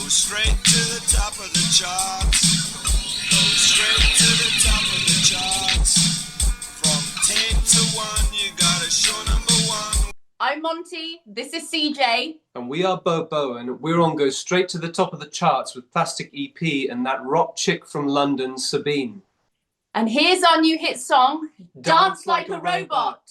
straight to the top of the charts. Go straight to the top of the charts. From 10 to 1, you gotta show number 1. I'm Monty, this is CJ. And we are Beau Bowen. We're on Go Straight to the Top of the Charts with Plastic EP and that rock chick from London, Sabine. And here's our new hit song, Dance Like a Robot.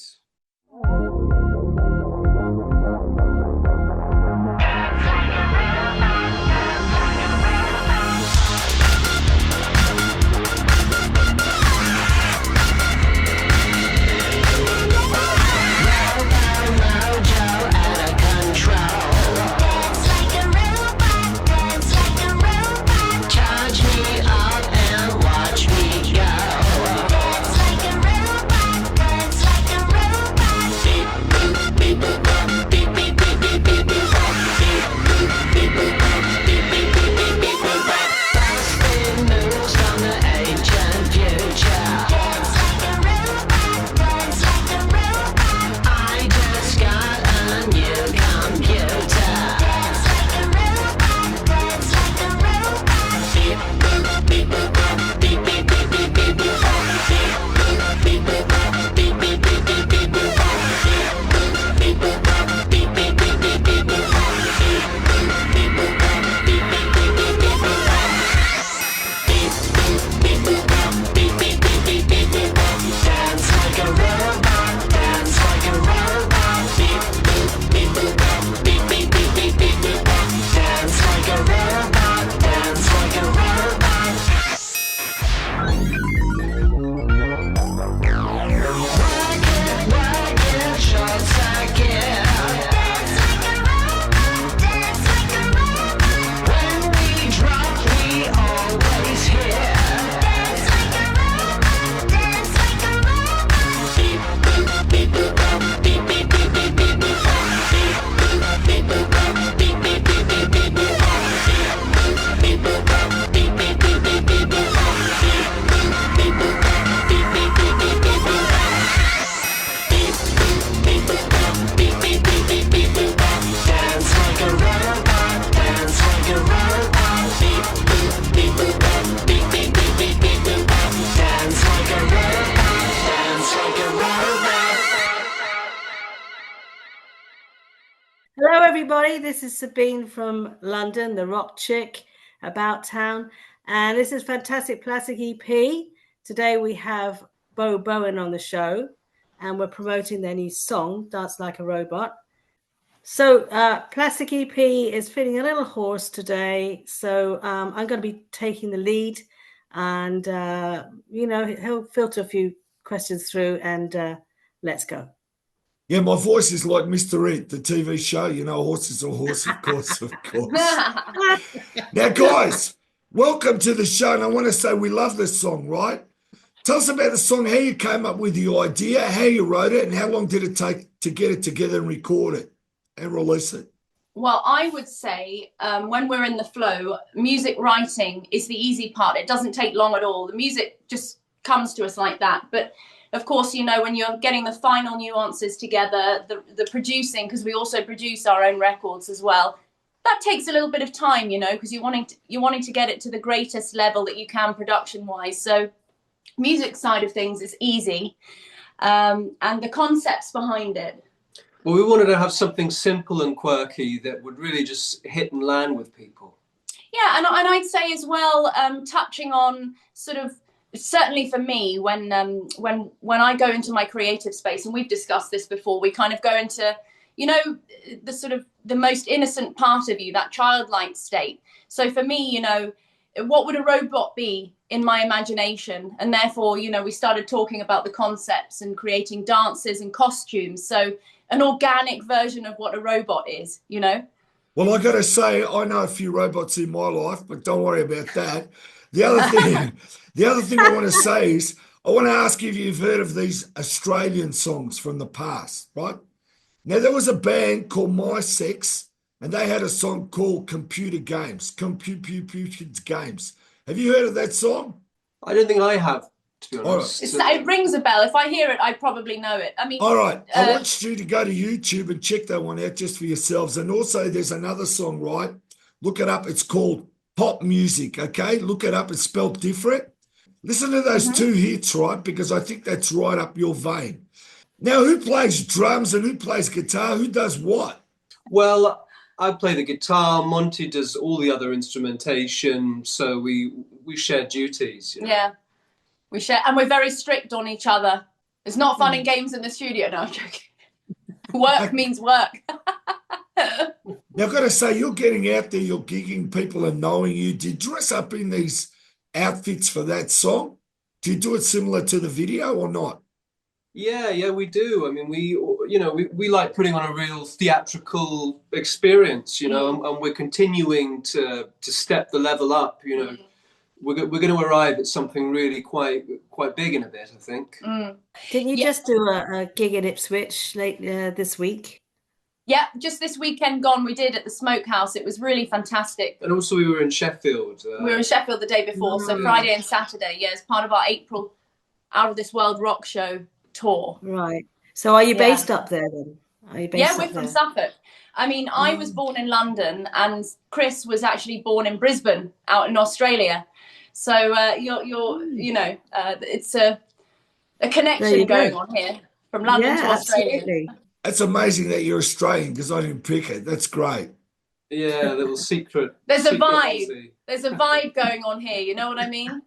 Hello everybody, this is Sabine from London, the rock chick, About Town, and this is fantastic Plastic EP. Today we have Beau Bowen on the show, and we're promoting their new song, Dance Like a Robot. So Plastic EP is feeling a little hoarse today, so I'm going to be taking the lead, and he'll filter a few questions through, and let's go. Yeah, my voice is like Mr. Ed, the TV show, horses are horse, of course, of course. Now, guys, welcome to the show, and I want to say we love this song, right? Tell us about the song, how you came up with the idea, how you wrote it, and how long did it take to get it together and record it and release it? Well, I would say when we're in the flow, music writing is the easy part. It doesn't take long at all. The music just comes to us like that. But of course, when you're getting the final nuances together, the producing, because we also produce our own records as well, that takes a little bit of time, because you're wanting to get it to the greatest level that you can production-wise. So music side of things is easy, and the concepts behind it. Well, we wanted to have something simple and quirky that would really just hit and land with people. Yeah, and I'd say as well, touching on sort of, certainly for me, when I go into my creative space, and we've discussed this before, we kind of go into, the sort of the most innocent part of you, that childlike state. So for me, what would a robot be in my imagination? And therefore, we started talking about the concepts and creating dances and costumes. So an organic version of what a robot is, Well, I got to say, I know a few robots in my life, but don't worry about that. The other thing I want to say is, I want to ask you if you've heard of these Australian songs from the past, right? Now, there was a band called My Sex, and they had a song called Computer Games. Have you heard of that song? I don't think I have, to be honest. Right. It rings a bell. If I hear it, I probably know it. I mean, all right. I want you to go to YouTube and check that one out just for yourselves. And also, there's another song, right, Look it up. It's called pop music, okay? Look it up. It's spelled different. Listen to those two hits, right? Because I think that's right up your vein. Now, who plays drums and who plays guitar? Who does what? Well, I play the guitar. Monty does all the other instrumentation. So we share duties. You know? Yeah, we share, and we're very strict on each other. It's not fun and games in the studio. No, I'm joking. Work means work. Now, I've got to say, you're getting out there, you're gigging, people are knowing you. Do you dress up in these outfits for that song? Do you do it similar to the video or not? Yeah, we do. I mean, we like putting on a real theatrical experience, you know, and we're continuing to step the level up, you know. We're going to arrive at something really quite big in a bit, I think. Didn't you just do a gig in Ipswich late this week? Yeah, just this weekend gone, we did at the Smokehouse. It was really fantastic. And also we were in Sheffield. We were in Sheffield the day before, so Friday and Saturday, as part of our April Out of This World rock show tour. Right. So are you based up there then? Are you based we're from Suffolk. I mean, I was born in London and Chris was actually born in Brisbane out in Australia. So it's a connection going on here from London to Australia. Absolutely. That's amazing that you're Australian because I didn't pick it. That's great. Yeah, little secret. There's a vibe. There's a vibe going on here. You know what I mean?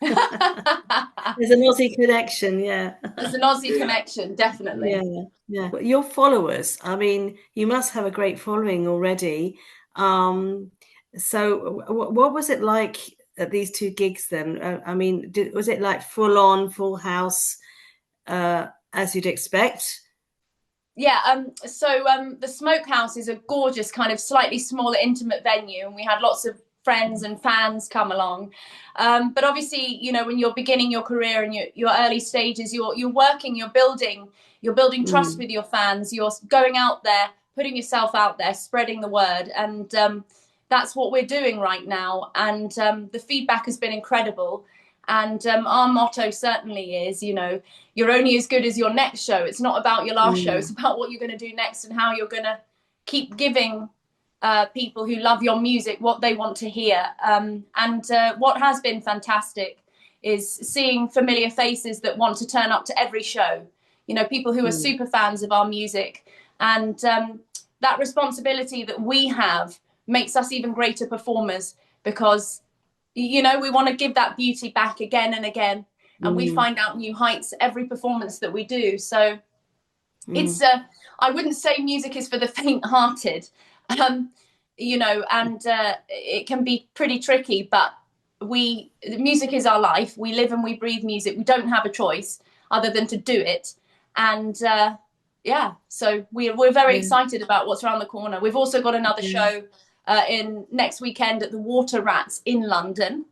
There's an Aussie connection, yeah. There's an Aussie connection, definitely. Yeah. Your followers, I mean, you must have a great following already. So what was it like at these two gigs then? I mean, was it like full on, full house, as you'd expect? Yeah, so the Smokehouse is a gorgeous kind of slightly smaller, intimate venue, and we had lots of friends and fans come along. But obviously, you know, when you're beginning your career and your early stages, you're working, you're building trust with your fans, you're going out there, putting yourself out there, spreading the word, and that's what we're doing right now. And the feedback has been incredible. And our motto certainly is, you know, you're only as good as your next show. It's not about your last show. It's about what you're going to do next and how you're going to keep giving people who love your music what they want to hear. And what has been fantastic is seeing familiar faces that want to turn up to every show. You know, people who are super fans of our music. And that responsibility that we have makes us even greater performers because, you know, we want to give that beauty back again and again. And we find out new heights every performance that we do. So it's, I wouldn't say music is for the faint-hearted, you know, and it can be pretty tricky, but music is our life. We live and we breathe music. We don't have a choice other than to do it. And so we're very excited about what's around the corner. We've also got another show in next weekend at the Water Rats in London.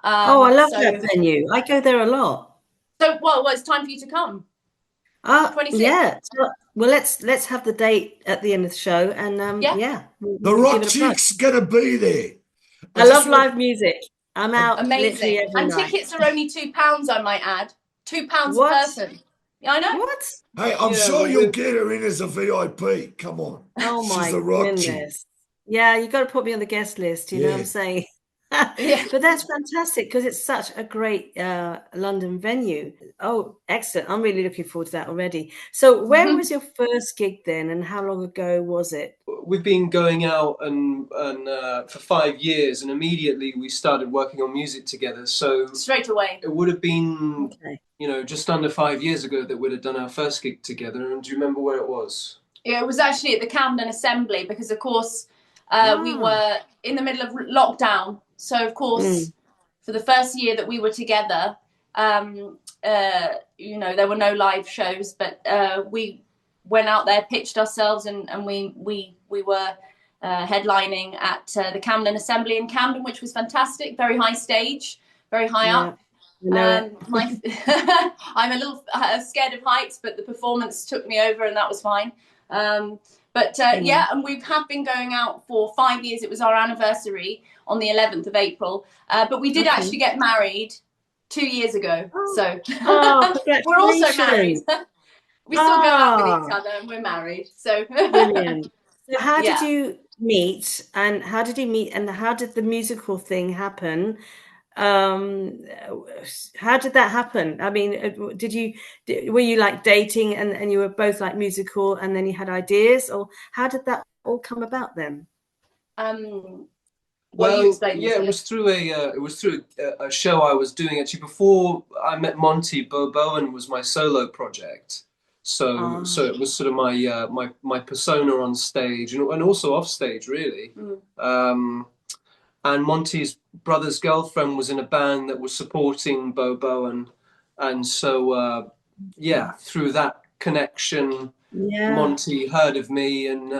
I love that venue. I go there a lot. So, well, it's time for you to come. 26th. Yeah. Well, let's have the date at the end of the show, and the Rock Chick's gonna be there. I love live music. I'm out. Amazing. And night. Tickets are only £2, I might add. £2 a person. Yeah, I know. What? Hey, I'm sure you'll get her in as a VIP. Come on. Oh my She's the Rock goodness. Chick. Yeah, you got to put me on the guest list. You know what I'm saying? But that's fantastic because it's such a great London venue. Oh, excellent. I'm really looking forward to that already. So where was your first gig then and how long ago was it? We've been going out and for 5 years, and immediately we started working on music together. So straight away. It would have been, you know, just under 5 years ago that we'd have done our first gig together. And do you remember where it was? Yeah, it was actually at the Camden Assembly because, of course, we were in the middle of lockdown. So, of course, for the first year that we were together, you know, there were no live shows, but we went out there, pitched ourselves, and we were headlining at the Camden Assembly in Camden, which was fantastic. Very high stage, very high up. I'm a little scared of heights, but the performance took me over and that was fine. And we have been going out for 5 years. It was our anniversary on the 11th of April. But we did actually get married 2 years ago. So we're also married. We still go out with each other and we're married. So brilliant. So how did you meet, and how did you meet, and how did the musical thing happen? Um, how did that happen? I mean, were you like dating and you were both like musical and then you had ideas, or how did that all come about then? Well, you Well, explain yeah, this. it was through a show I was doing actually before I met Monty. Beau Bowen was my solo project, so it was sort of my persona on stage and also off stage really. And Monty's brother's girlfriend was in a band that was supporting Beau Bowen, and so yeah, through that connection, Yeah. Monty heard of me and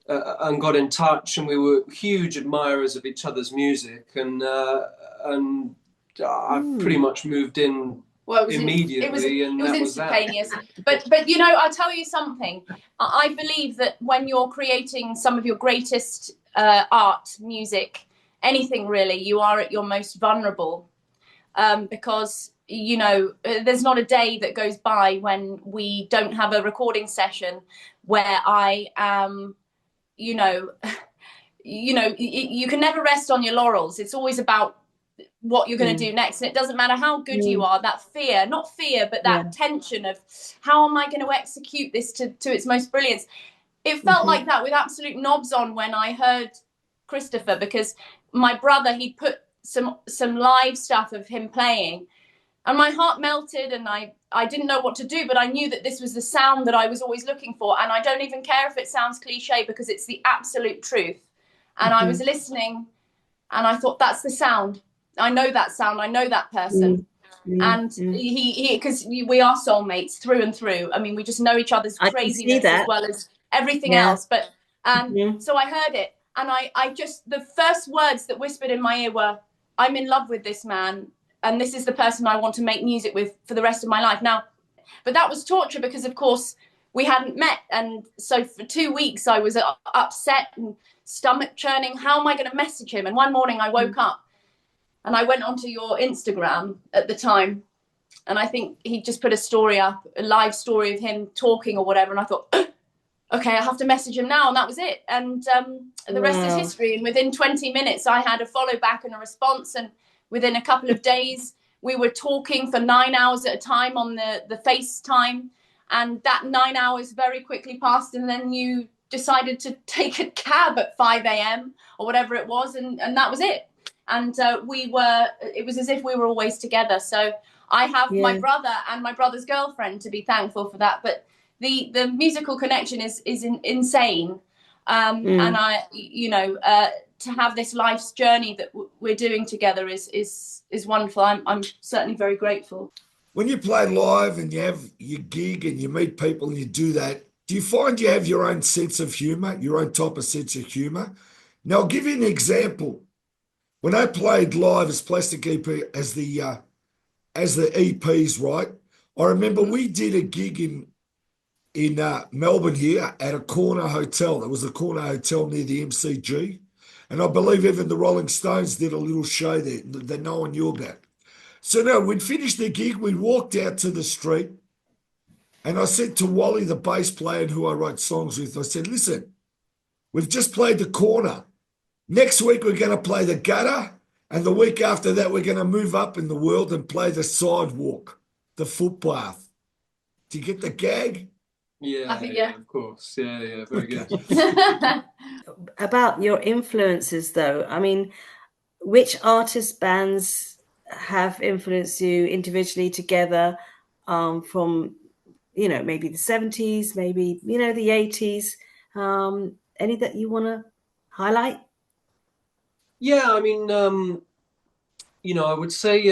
got in touch, and we were huge admirers of each other's music, and I pretty much moved in Well, immediately, and it was that was that. instantaneous. But you know, I'll tell you something. I believe that when you're creating some of your greatest art, music, anything really, you are at your most vulnerable, because you know there's not a day that goes by when we don't have a recording session where I am, you know, you can never rest on your laurels. It's always about what you're going to do next, and it doesn't matter how good you are. That fear, not fear, but that tension of how am I going to execute this to its most brilliance. It felt like that with absolute knobs on when I heard Christopher, because my brother, he put some live stuff of him playing, and my heart melted, and I didn't know what to do, but I knew that this was the sound that I was always looking for. And I don't even care if it sounds cliche, because it's the absolute truth. And I was listening, and I thought, that's the sound. I know that sound. I know that person. And he, because we are soulmates through and through. I mean, we just know each other's I can see craziness as that. well as everything else. But so I heard it, and I just, the first words that whispered in my ear were, I'm in love with this man, and this is the person I want to make music with for the rest of my life. Now, but that was torture, because of course we hadn't met, and so for 2 weeks I was upset and stomach churning. How am I going to message him? And one morning I woke up, and I went onto your Instagram at the time, and I think he just put a story up, a live story of him talking or whatever, and I thought, okay, I have to message him now. And that was it. And the rest is history. And within 20 minutes, I had a follow back and a response. And within a couple of days, we were talking for 9 hours at a time on the FaceTime. And that 9 hours very quickly passed. And then you decided to take a cab at 5 a.m. or whatever it was. And that was it. And it was as if we were always together. So I have my brother and my brother's girlfriend to be thankful for that. But the musical connection is insane. And I, to have this life's journey that we're doing together is wonderful. I'm certainly very grateful. When you play live and you have your gig and you meet people and you do that, do you find you have your own sense of humor, your own type of sense of humor? Now, I'll give you an example. When I played live as Plastic EP, as the EPs, right? I remember we did a gig in Melbourne here at a corner hotel. There was a corner hotel near the MCG. And I believe even the Rolling Stones did a little show there that no one knew about. So now we'd finished the gig, we walked out to the street, and I said to Wally, the bass player who I wrote songs with, I said, listen, we've just played the corner. Next week we're going to play the gutter, and the week after that we're going to move up in the world and play the sidewalk, the footpath. Do you get the gag? Yeah, I think, of course. Yeah, very good. About your influences, though, I mean, which artists, bands have influenced you individually, together, from, maybe the 70s, maybe, the 80s? Any that you want to highlight? Yeah, I mean, I would say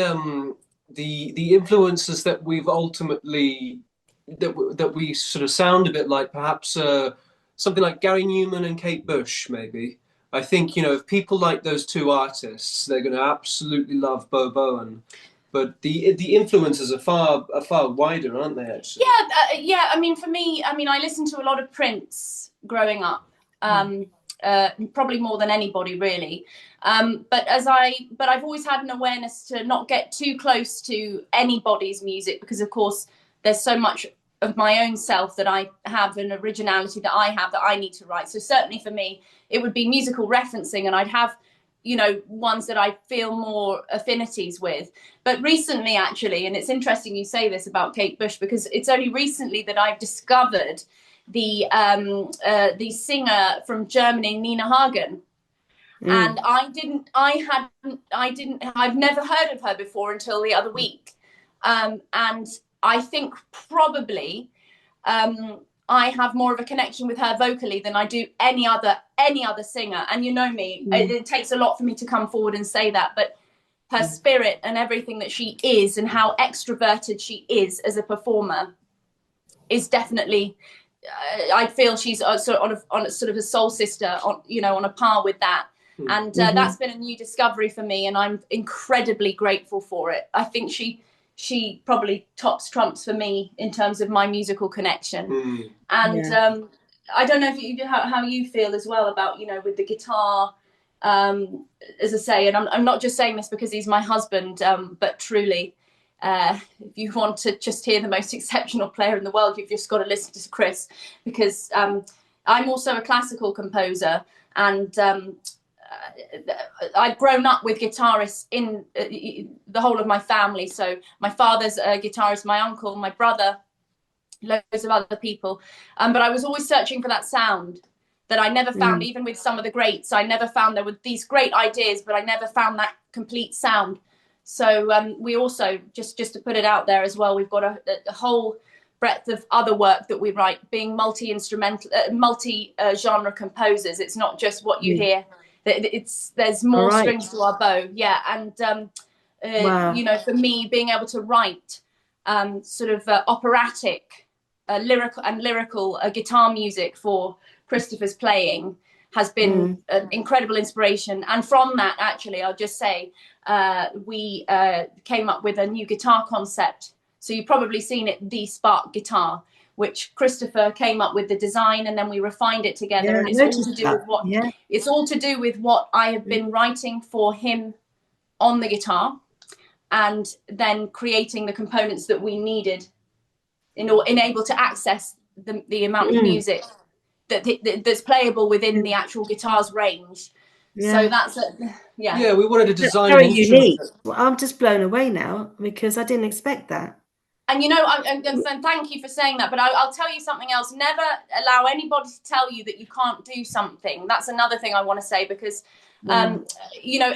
the influences that we've ultimately that we sort of sound a bit like, perhaps something like Gary Newman and Kate Bush, maybe. I think if people like those two artists, they're going to absolutely love Beau Bowen. But the influences are far wider, aren't they? Actually. Yeah. I mean, for me, I listened to a lot of Prince growing up. Probably more than anybody, really. But I've always had an awareness to not get too close to anybody's music, because of course there's so much of my own self that I have, an originality that I have that I need to write. So certainly for me, it would be musical referencing, and I'd have, you know, ones that I feel more affinities with. But recently, actually, and it's interesting you say this about Kate Bush, because it's only recently that I've discovered the singer from Germany, Nina Hagen. And I've never heard of her before until the other week. And I think probably I have more of a connection with her vocally than I do any other singer. And you know me, it takes a lot for me to come forward and say that, but her spirit and everything that she is and how extroverted she is as a performer is definitely, I feel she's sort of on a sort of a soul sister, on, you know, on a par with that. And that's been a new discovery for me, and I'm incredibly grateful for it. I think she probably trumps for me in terms of my musical connection. And I don't know if how you feel as well about, you know, with the guitar, as I say, and I'm not just saying this because he's my husband, but truly, if you want to just hear the most exceptional player in the world, you've just got to listen to Chris, because I'm also a classical composer, and I've grown up with guitarists in the whole of my family. So my father's a guitarist, my uncle, my brother, loads of other people. But I was always searching for that sound that I never found, even with some of the greats. I never found, there were these great ideas, but I never found that complete sound. So we also, just to put it out there as well, we've got a whole breadth of other work that we write, being multi-instrumental, multi-genre composers. It's not just what you hear. There's more strings to our bow, and you know, for me, being able to write sort of operatic, lyrical guitar music for Christopher's playing has been an incredible inspiration. And from that, actually, I'll just say we came up with a new guitar concept. So you've probably seen it, the Spark guitar, which Christopher came up with the design, and then we refined it together. And it's all to do with what it's all to do with what I have been writing for him on the guitar, and then creating the components that we needed in able to access the amount of music that's playable within the actual guitar's range. So that's it. Yeah, we wanted to design very an instrument. unique. Well, I'm just blown away now, because I didn't expect that. And you know, and thank you for saying that, but I'll tell you something else. Never allow anybody to tell you that you can't do something. That's another thing I want to say, because you know,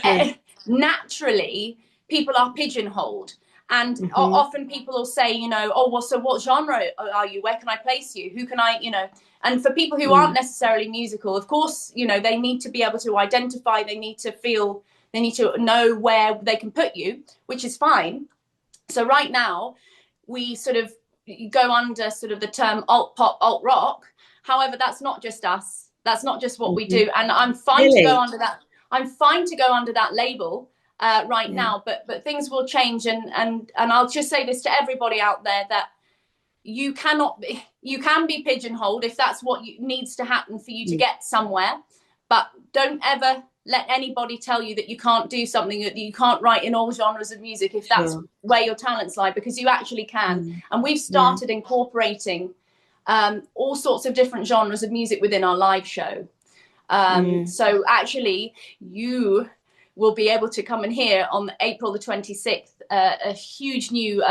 naturally people are pigeonholed, and often people will say, you know, oh, well, so what genre are you? Where can I place you? Who can I, you know? And for people who aren't necessarily musical, of course, you know, they need to be able to identify, they need to feel, they need to know where they can put you, which is fine. So right now, we sort of go under sort of the term alt pop, alt rock. However, that's not just us. That's not just what we do. And I'm fine to go under that. I'm fine to go under that label right now. But things will change. And I'll just say this to everybody out there, that you can be pigeonholed if that's what needs to happen for you to get somewhere. But don't ever let anybody tell you that you can't do something, that you can't write in all genres of music if that's where your talents lie, because you actually can. And we've started incorporating all sorts of different genres of music within our live show. So actually, you will be able to come and hear on April the 26th a huge new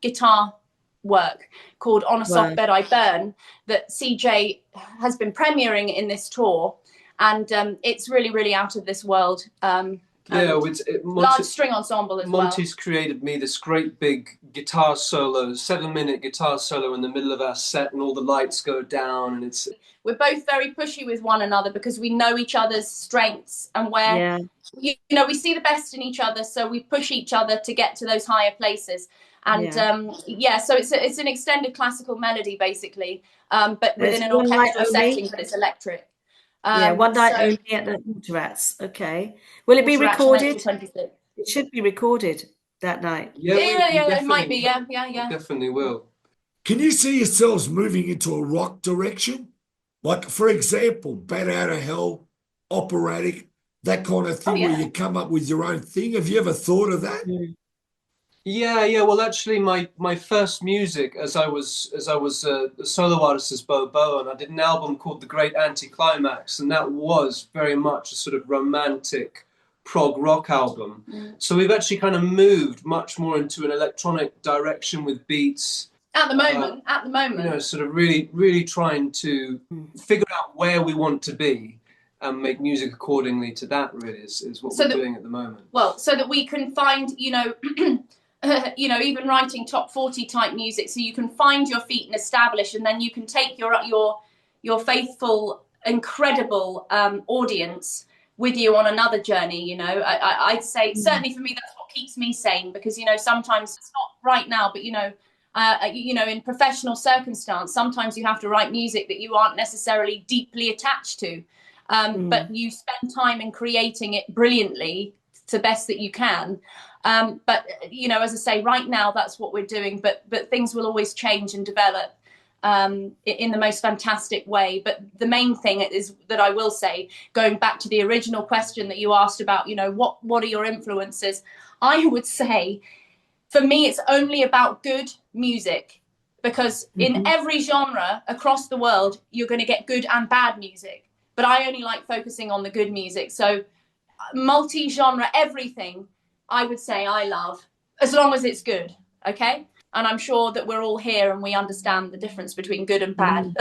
guitar work called On a Soft Bed I Burn that CJ has been premiering in this tour. And it's really, really out of this world. Large string ensemble as well. Monty's created me this great big guitar solo, 7-minute guitar solo in the middle of our set, and all the lights go down, and we're both very pushy with one another, because we know each other's strengths and where you know, we see the best in each other, so we push each other to get to those higher places. And so it's an extended classical melody basically, but within an orchestral setting, but it's electric. One night only at the Water-Rats. Okay. Will it be recorded? It should be recorded that night. It might be. Yeah. Definitely will. Can you see yourselves moving into a rock direction? Like, for example, Bat Out of Hell, operatic, that kind of thing, where you come up with your own thing. Have you ever thought of that? Yeah. Well, actually, my first music, as I was a solo artist as Beau Bowen, I did an album called The Great Anticlimax, and that was very much a sort of romantic prog rock album. So we've actually kind of moved much more into an electronic direction with beats. At the moment, You know, sort of really trying to figure out where we want to be and make music accordingly to that. Really, is what we're doing at the moment. Well, so that we can find, you know. You know, even writing top 40 type music, so you can find your feet and establish, and then you can take your faithful, incredible audience with you on another journey. You know, I'd say certainly for me that's what keeps me sane, because you know sometimes it's not right now, but you know, in professional circumstance, sometimes you have to write music that you aren't necessarily deeply attached to, but you spend time in creating it brilliantly to best that you can. But you know, as I say, right now that's what we're doing. But things will always change and develop in the most fantastic way. But the main thing is that I will say, going back to the original question that you asked about, you know, what are your influences? I would say, for me, it's only about good music, because in every genre across the world, you're going to get good and bad music. But I only like focusing on the good music. So multi-genre, everything, I would say I love, as long as it's good, okay? And I'm sure that we're all here and we understand the difference between good and bad.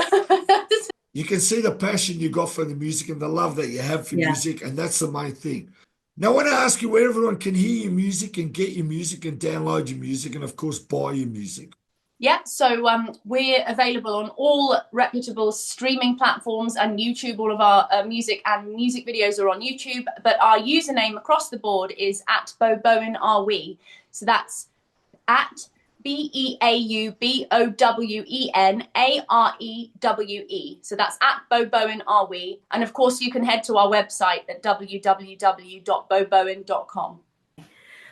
You can see the passion you got for the music and the love that you have for music, and that's the main thing. Now, I want to ask you where everyone can hear your music and get your music and download your music and, of course, buy your music. Yeah, so we're available on all reputable streaming platforms and YouTube. All of our music and music videos are on YouTube, but our username across the board is at Beau Bowen Are We. So that's at BeauBowenarewe. So that's at Beau Bowen Are We. And of course, you can head to our website at www.beaubowen.com.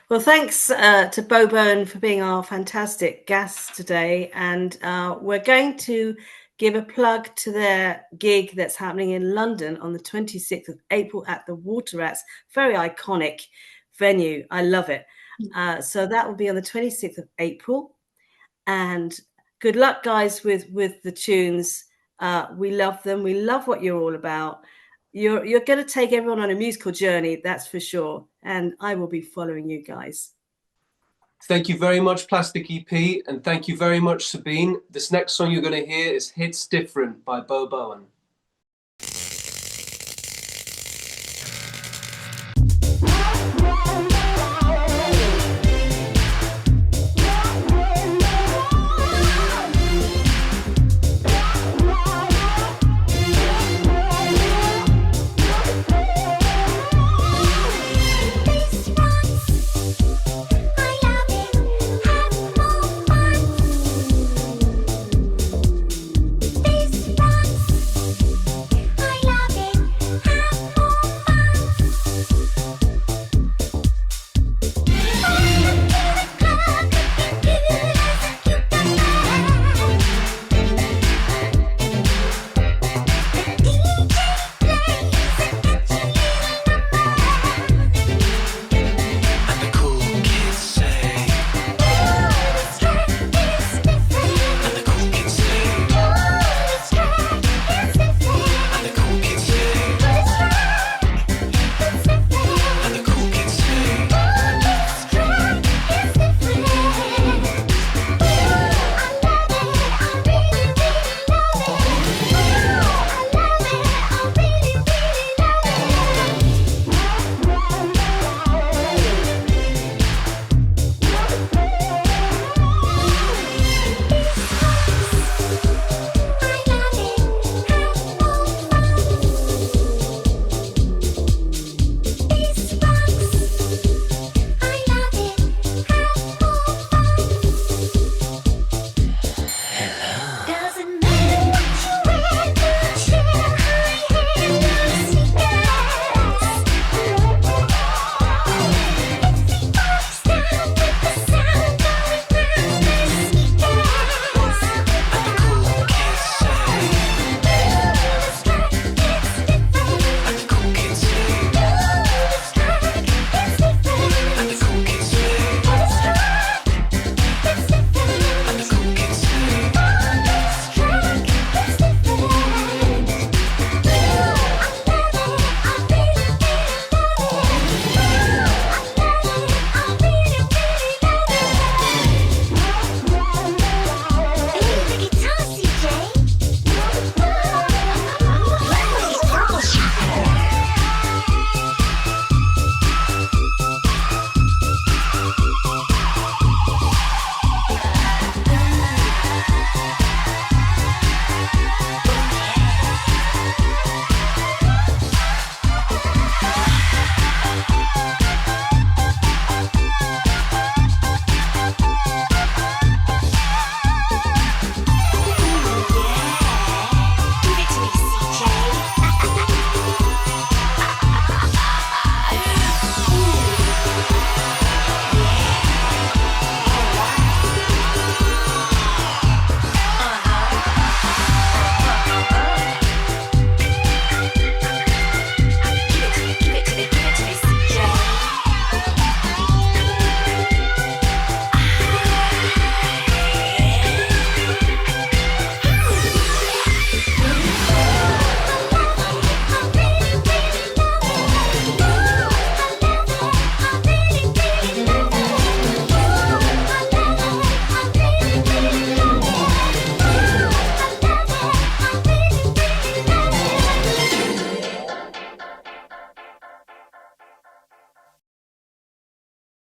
Well, thanks to Beau Bowen for being our fantastic guest today. And we're going to give a plug to their gig that's happening in London on the 26th of April at the Water Rats. Very iconic venue. I love it. So that will be on the 26th of April. And good luck, guys, with the tunes. We love them. We love what you're all about. You're going to take everyone on a musical journey, that's for sure. And I will be following you guys. Thank you very much, Plastic EP, and thank you very much, Sabine. This next song you're going to hear is Hits Different by Beau Bowen.